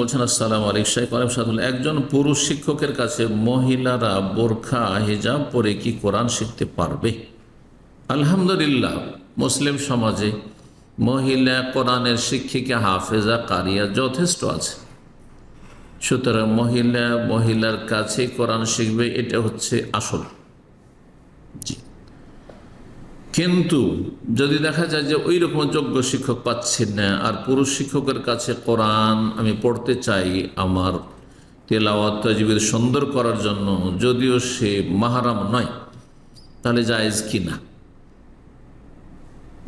বলছেন, আসসালামু আলাইকুম শাইখ আলহামদুল, একজন পুরুষ শিক্ষকের কাছে মহিলারা বোরখা হিজাব পরে কি কোরআন শিখতে পারবে? আলহামদুলিল্লাহ, মুসলিম সমাজে মহিলা কোরআনের শিক্ষিকা, হাফেজা, কারিয়া যথেষ্ট আছে। সুতরাং মহিলার কাছে কোরআন শিখবে, এটা হচ্ছে আসল। জি, কিন্তু যদি দেখা যায় যে ওই রকম যোগ্য শিক্ষক পাচ্ছি না, আর পুরুষ শিক্ষকের কাছে কোরআন আমি পড়তে চাই আমার তেলাওয়াত তাজবিদ সুন্দর করার জন্য, যদিও সে মাহরাম নয়, তাহলে জায়েজ কি না?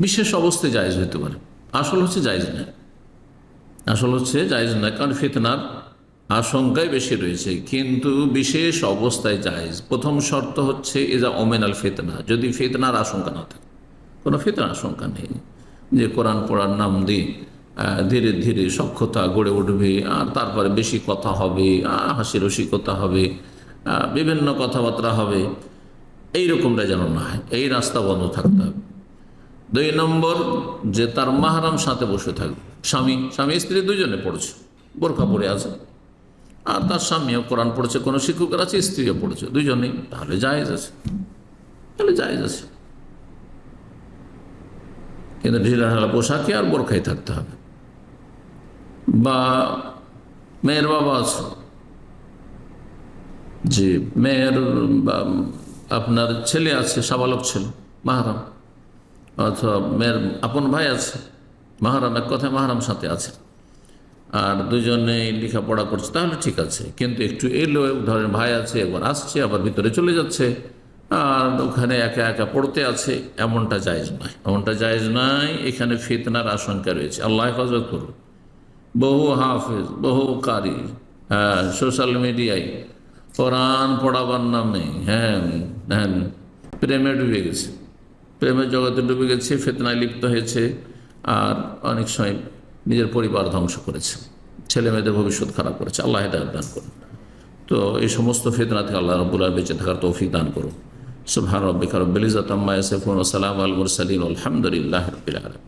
বিশেষ অবস্থায় জায়েজ হতে পারে, আসল হচ্ছে জায়েজ না। আসল হচ্ছে জায়েজ না, কারণ ফিতনার আশঙ্কায় বেশি রয়েছে, কিন্তু বিশেষ অবস্থায় জায়েজ। প্রথম শর্ত হচ্ছে এজা ওমেনাল ফিতনা, যদি ফিতনার আশঙ্কা না থাকে। কোনো ফিতনার আশঙ্কা নেই যে কোরআন পড়ার নাম দিয়ে ধীরে ধীরে সক্ষতা গড়ে উঠবে, আর তারপরে বেশি কথা হবে, হাসি রসিকতা হবে, বিভিন্ন কথাবার্তা হবে, এইরকমটা যেন না হয়, এই রাস্তা বন্ধ থাকতে হবে। 2 নম্বর, যে তার মাহরাম সাথে বসে থাকবে। স্বামী স্ত্রী দুজনে পড়ছে, বোরখা পরে আছে, আর তার স্বামীও কোরআন পড়ছে, কোনো শিক্ষকের আছে, স্ত্রীও পড়ছে, দুজনেই, তাহলে জায়েজ আছে, কিন্তু ঢিলাঢালা পোশাকে আর বোরখায় থাকতে হবে। বা মেয়ের বাবা আছে, যে মেয়ের আপনার ছেলে আছে, সাবালক ছেলে, মাহরাম, অথবা মেয়ের আপন ভাই আছে, মাহরাম, এক কথায় মাহরাম সাথে আছে, আর দুজনে লেখাপড়া করছে, তাহলে ঠিক আছে। কিন্তু একটু এলো, ধরেন ভাই আছে, একবার আসছে, আবার ভিতরে চলে যাচ্ছে, আর ওখানে একা একা পড়তে আছে, এমনটা জায়েজ নয়। এখানে ফিতনার আশঙ্কা রয়েছে, আল্লাহ হেফাজত করুন। বহু হাফেজ, বহু কারি সোশ্যাল মিডিয়ায় কোরআন পড়াবার নামে প্রেমে ডুবে গেছে, প্রেমের জগতে ডুবে গেছে, ফিতনায় লিপ্ত হয়েছে, আর অনেক সময় নিজের পরিবার ধ্বংস করেছে, ছেলে মেয়েদের ভবিষ্যৎ খারাপ করেছে। আল্লাহ হেদায়েত দান করুন। তো এই সমস্ত ফিতনা থেকে আল্লাহ রাব্বুল আলামিন বেঁচে থাকার তৌফিক দান করুন। সুবহান রাব্বিকা রাব্বিল ইজ্জাতি আম্মা ইয়াসিফুন ওয়া সালামুন আলাল মুরসালিন ওয়া আলহামদুলিল্লাহি রাব্বিল আলামিন।